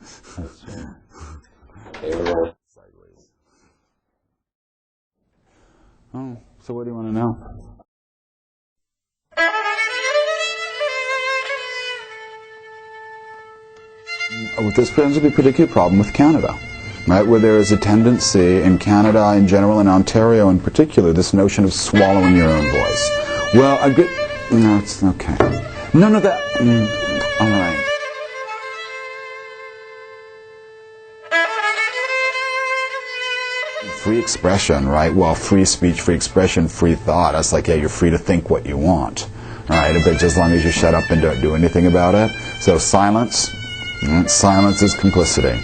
Sideways. Oh, so what do you want to know? This presents a particular problem with Canada, right? Where there is a tendency in Canada in general and Ontario in particular, this notion of swallowing your own voice. Well, I get. No, it's okay. None of that. All right. Free expression, right? Well, free speech, free expression, free thought. That's like, yeah, you're free to think what you want, right? But just as long as you shut up and don't do anything about it. So silence is complicity,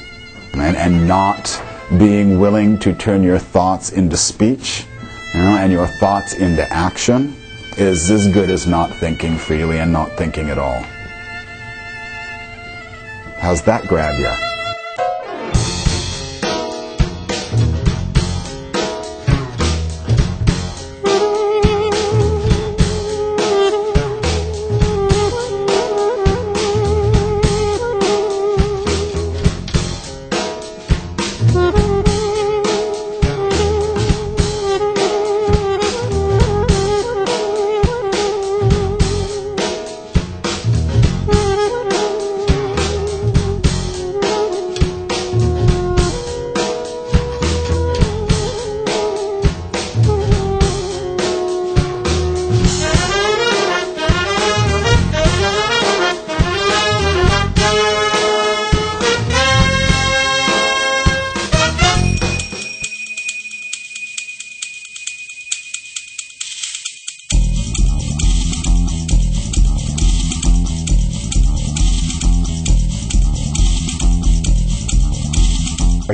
and not being willing to turn your thoughts into speech, and your thoughts into action is as good as not thinking freely and not thinking at all. How's that grab you?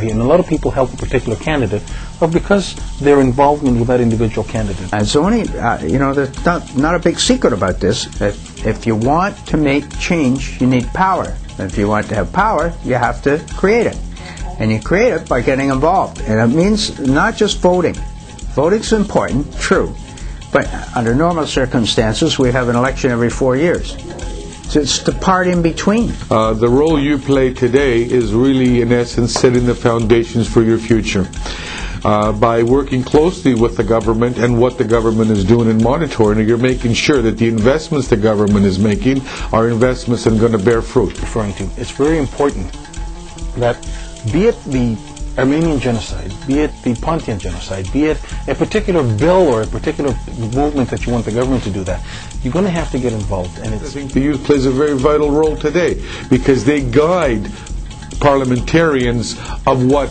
And a lot of people help a particular candidate, but because their involvement with that individual candidate. And so there's not a big secret about this. If you want to make change, you need power. And if you want to have power, you have to create it. And you create it by getting involved. And it means not just voting. Voting's important, true. But under normal circumstances, we have an election every 4 years. So it's the part in between. The role you play today is really, in essence, setting the foundations for your future. By working closely with the government and what the government is doing and monitoring, you're making sure that the investments the government is making are investments that are going to bear fruit. It's very important that, be it the Armenian genocide, be it the Pontian genocide, be it a particular bill or a particular movement that you want the government to do that, you're going to have to get involved. And I think the youth plays a very vital role today because they guide parliamentarians of what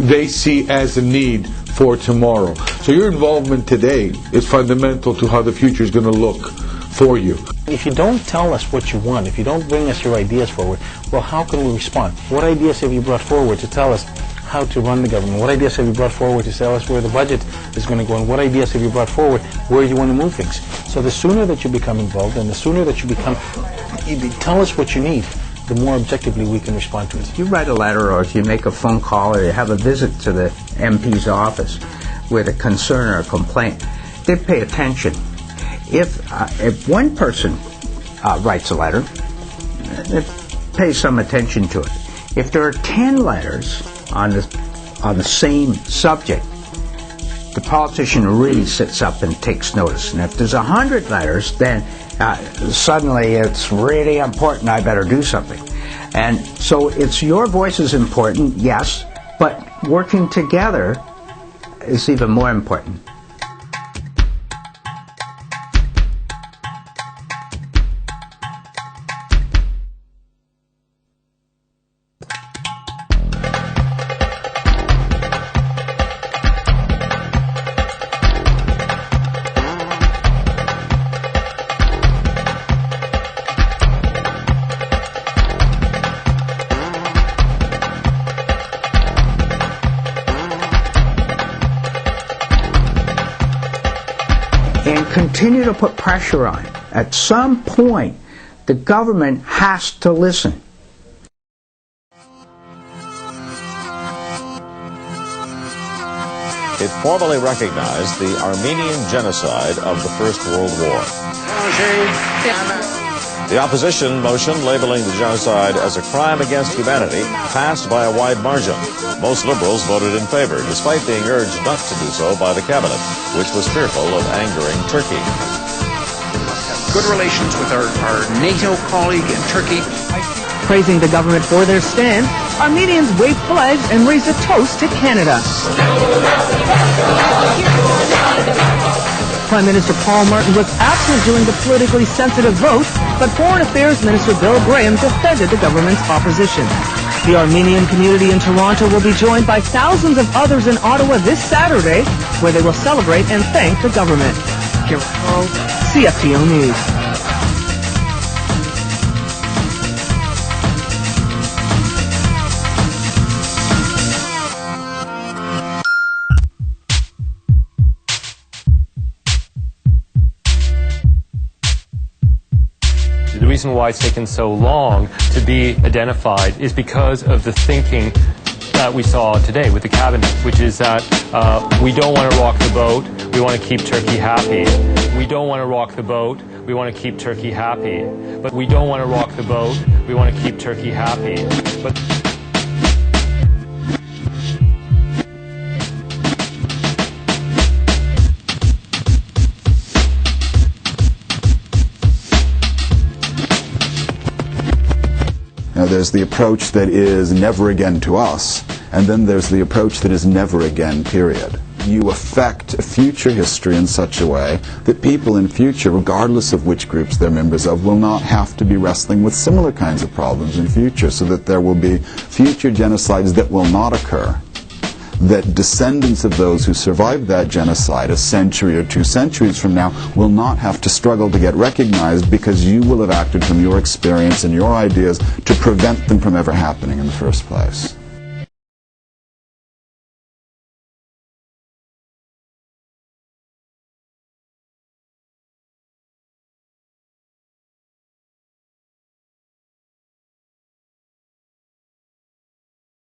they see as a need for tomorrow. So your involvement today is fundamental to how the future is going to look for you. If you don't tell us what you want, if you don't bring us your ideas forward, well, how can we respond? What ideas have you brought forward to tell us how to run the government? What ideas have you brought forward to tell us where the budget is going to go? And what ideas have you brought forward where you want to move things? So the sooner that you become involved and the sooner that you tell us what you need, the more objectively we can respond to it. If you write a letter or if you make a phone call or you have a visit to the MP's office with a concern or a complaint, they pay attention. If one person writes a letter, it pays some attention to it. If there are 10 letters on the same subject, the politician really sits up and takes notice. And if there's 100 letters, then suddenly it's really important, I better do something. And so your voice is important, yes, but working together is even more important. And continue to put pressure on. At some point, the government has to listen. It formally recognized the Armenian genocide of the First World War. The opposition motion labeling the genocide as a crime against humanity passed by a wide margin. Most Liberals voted in favor, despite being urged not to do so by the cabinet, which was fearful of angering Turkey. Good relations with our NATO colleague in Turkey. Praising the government for their stand, Armenians waved flags and raised a toast to Canada. Prime Minister Paul Martin was absent during the politically sensitive vote, but Foreign Affairs Minister Bill Graham defended the government's opposition. The Armenian community in Toronto will be joined by thousands of others in Ottawa this Saturday, where they will celebrate and thank the government. Karen Hall, CFTO News. The reason why it's taken so long to be identified is because of the thinking that we saw today with the cabinet, which is that we don't want to rock the boat, we want to keep Turkey happy. We don't want to rock the boat, we want to keep Turkey happy. But we don't want to rock the boat, we want to keep Turkey happy. But Now, there's the approach that is never again to us, and then there's the approach that is never again, period. You affect future history in such a way that people in future, regardless of which groups they're members of, will not have to be wrestling with similar kinds of problems in future, so that there will be future genocides that will not occur, that descendants of those who survived that genocide a century or 2 centuries from now will not have to struggle to get recognized, because you will have acted from your experience and your ideas to prevent them from ever happening in the first place.